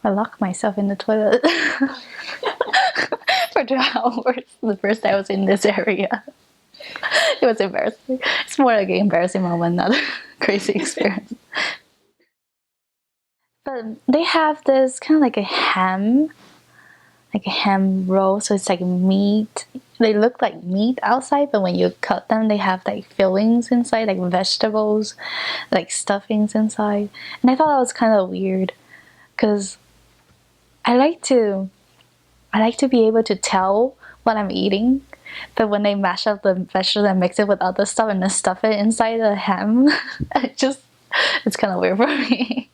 I locked myself in the toilet for 2 hours the first time I was in this area. It was embarrassing. It's more like an embarrassing moment, not a crazy experience. But they have this kind of like a ham roll, so it's like meat. They look like meat outside, but when you cut them, they have like fillings inside, like vegetables, like stuffings inside. And I thought that was kind of weird, because I like to be able to tell what I'm eating, but when they mash up the vegetables and mix it with other stuff and then stuff it inside the ham, it's kind of weird for me.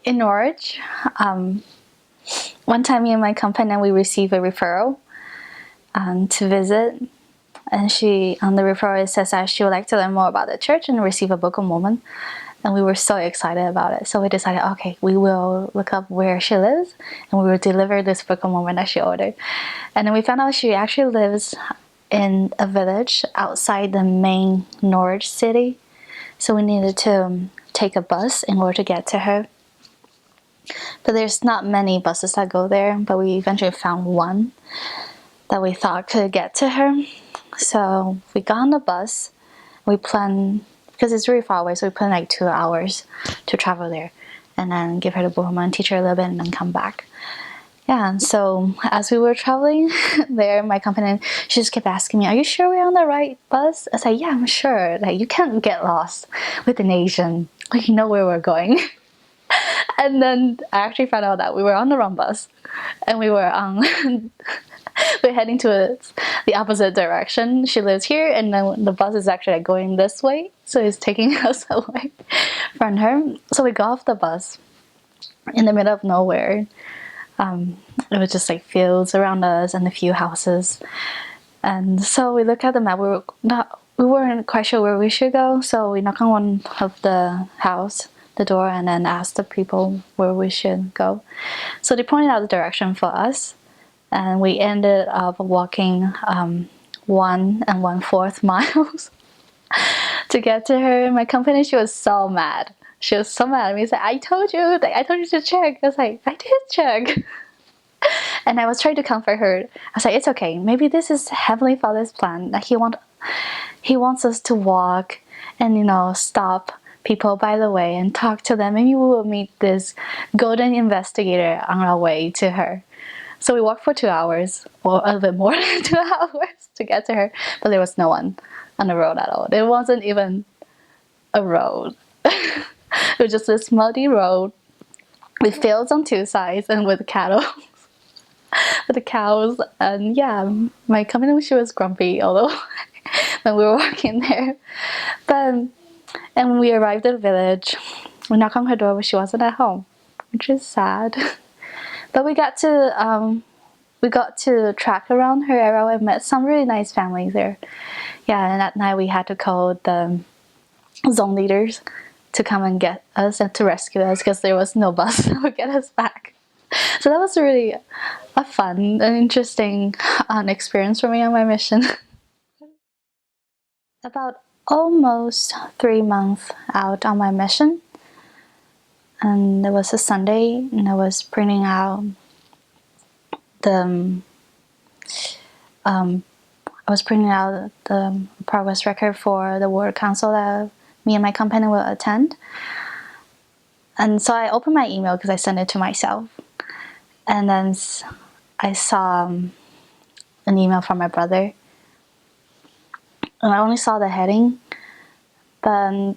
In Norwich, um, one time me and my company we received a referral to visit, and she on the referral it says that she would like to learn more about the church and receive a Book of Mormon. And we were so excited about it. So we decided, okay, we will look up where she lives and we will deliver this Book of Mormon that she ordered. And then we found out she actually lives in a village outside the main Norwich city. So we needed to take a bus in order to get to her. But there's not many buses that go there, but we eventually found one that we thought could get to her. So we got on the bus. We planned, because it's really far away, so we planned like 2 hours to travel there and then give her the Book of Mormon, teach her a little bit, and then come back. Yeah, and so as we were traveling there, my company, she just kept asking me, are you sure we're on the right bus? I said, yeah, I'm sure. Like, you can't get lost with an Asian. Like, you know where we're going. And then I actually found out that we were on the wrong bus. And we were we're heading to the opposite direction. She lives here, and then the bus is actually like going this way. So it's taking us away from her. So we got off the bus in the middle of nowhere. It was just like fields around us and a few houses. And so we looked at the map. We weren't quite sure where we should go. So we knocked on one of the door, and then asked the people where we should go. So they pointed out the direction for us, and we ended up walking 1 1/4 miles to get to her. My company, she was so mad. She was so mad at me. She said, I told you to check. I was like, I did check. And I was trying to comfort her. I was like, it's okay. Maybe this is Heavenly Father's plan. That He wants us to walk and, stop people by the way and talk to them. Maybe we will meet this golden investigator on our way to her. So we walked for 2 hours, or a little bit more than 2 hours to get to her. But there was no one on the road at all. There wasn't even a road. It was just this muddy road with fields on 2 sides and with cattle. With the cows. And yeah, my company, she was grumpy although when we were walking there. And when we arrived at the village, we knocked on her door, but she wasn't at home, which is sad. But we got to track around her area and met some really nice families there. Yeah, and at night we had to call the zone leaders to come and get us and to rescue us, because there was no bus that would get us back. So that was really a fun and interesting experience for me on my mission. About almost 3 months out on my mission, and it was a Sunday, and I was printing out the progress record for the World Council that me and my company will attend. And so I opened my email because I sent it to myself, and then I saw an email from my brother, and I only saw the heading, but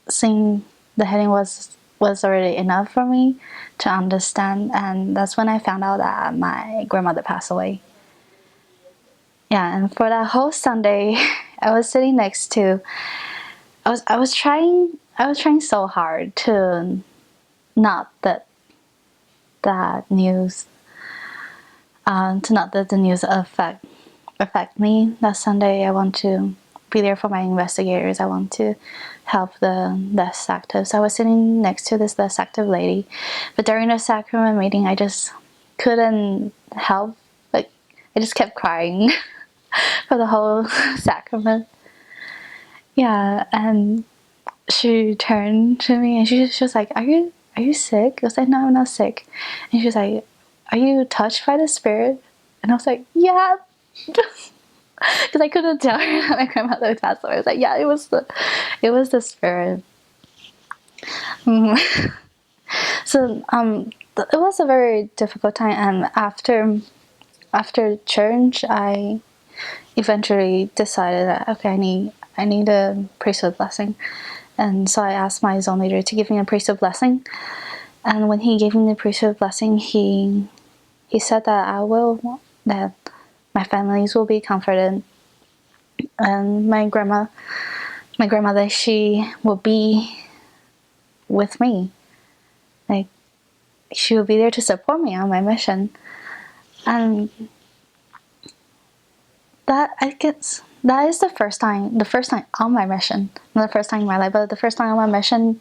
seeing the heading was already enough for me to understand. And that's when I found out that my grandmother passed away. Yeah, and for that whole Sunday, I was sitting next to. I was trying so hard to not let that news, the news affect me. That Sunday, I want to be there for my investigators. I want to help the less active. So I was sitting next to this less active lady, but during the sacrament meeting, I just couldn't help. Like, I just kept crying for the whole sacrament. Yeah, and she turned to me and she was like, are you sick? I was like, no, I'm not sick. And she was like, are you touched by the Spirit? And I was like, yeah. Because I couldn't tell her that my grandmother had passed away. I was like, yeah, it was the Spirit. So it was a very difficult time, and after church, I eventually decided that okay, I need a priesthood blessing, and so I asked my zone leader to give me a priesthood blessing. And when he gave me the priesthood blessing, he said that my families will be comforted, and my grandmother, she will be with me, like she will be there to support me on my mission. And that, I guess, that is the first time on my mission, not the first time in my life, but the first time on my mission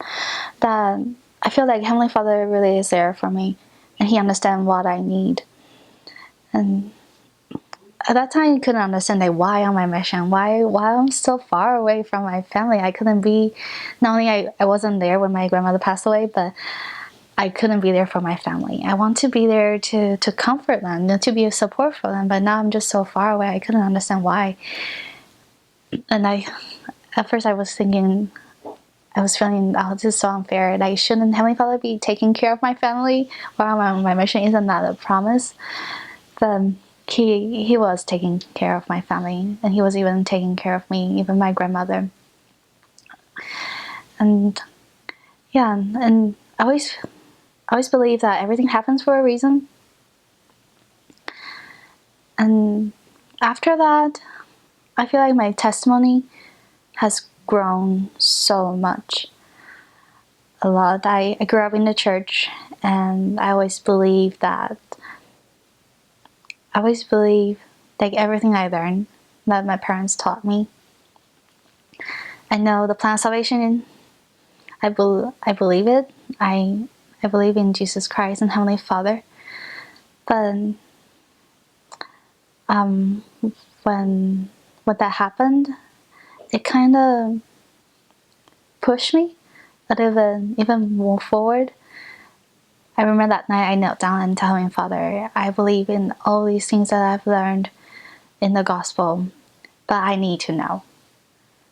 that I feel like Heavenly Father really is there for me, and He understands what I need. And at that time, I couldn't understand like why on my mission, why I'm so far away from my family. I couldn't be, not only I wasn't there when my grandmother passed away, but I couldn't be there for my family. I want to be there to comfort them, to be a support for them, but now I'm just so far away. I couldn't understand why. And at first I was thinking, I was feeling, oh, this is so unfair. Like, shouldn't Heavenly Father be taking care of my family while I'm on my mission? Isn't that a promise? But he was taking care of my family, and He was even taking care of me, even my grandmother. And yeah, and I always believe that everything happens for a reason. And after that, I feel like my testimony has grown so much. A lot. I grew up in the church, and I always believed like everything I learned that my parents taught me. I know the plan of salvation. I believe it. I believe in Jesus Christ and Heavenly Father. But when that happened, it kind of pushed me a little bit, even more forward. I remember that night I knelt down and told Him, Father, I believe in all these things that I've learned in the gospel, but I need to know.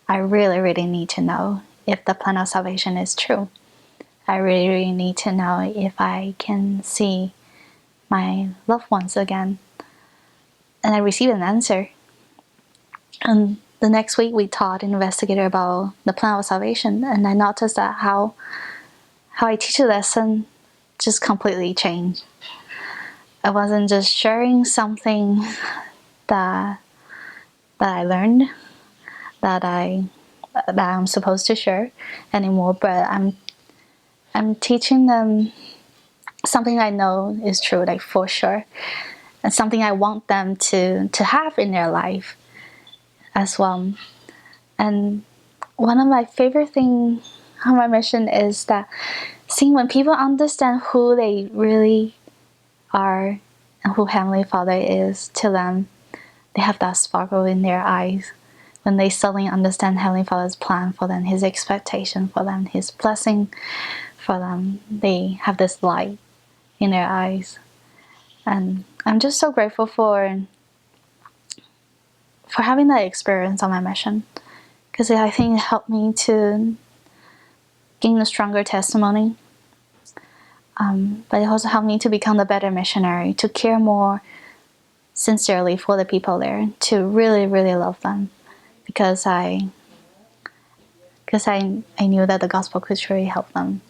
I really, really need to know if the plan of salvation is true. I really, really need to know if I can see my loved ones again. And I received an answer. And the next week we taught an investigator about the plan of salvation, and I noticed that how I teach a lesson just completely changed. I wasn't just sharing something that I learned, that I'm supposed to share anymore, but I'm teaching them something I know is true, like for sure, and something I want them to have in their life as well. And one of my favorite things on my mission is that seeing when people understand who they really are and who Heavenly Father is to them, they have that sparkle in their eyes. When they suddenly understand Heavenly Father's plan for them, His expectation for them, His blessing for them, they have this light in their eyes. And I'm just so grateful for having that experience on my mission, because I think it helped me to gain a stronger testimony. But it also helped me to become a better missionary, to care more sincerely for the people there, to really, really love them, because I knew that the gospel could truly help them.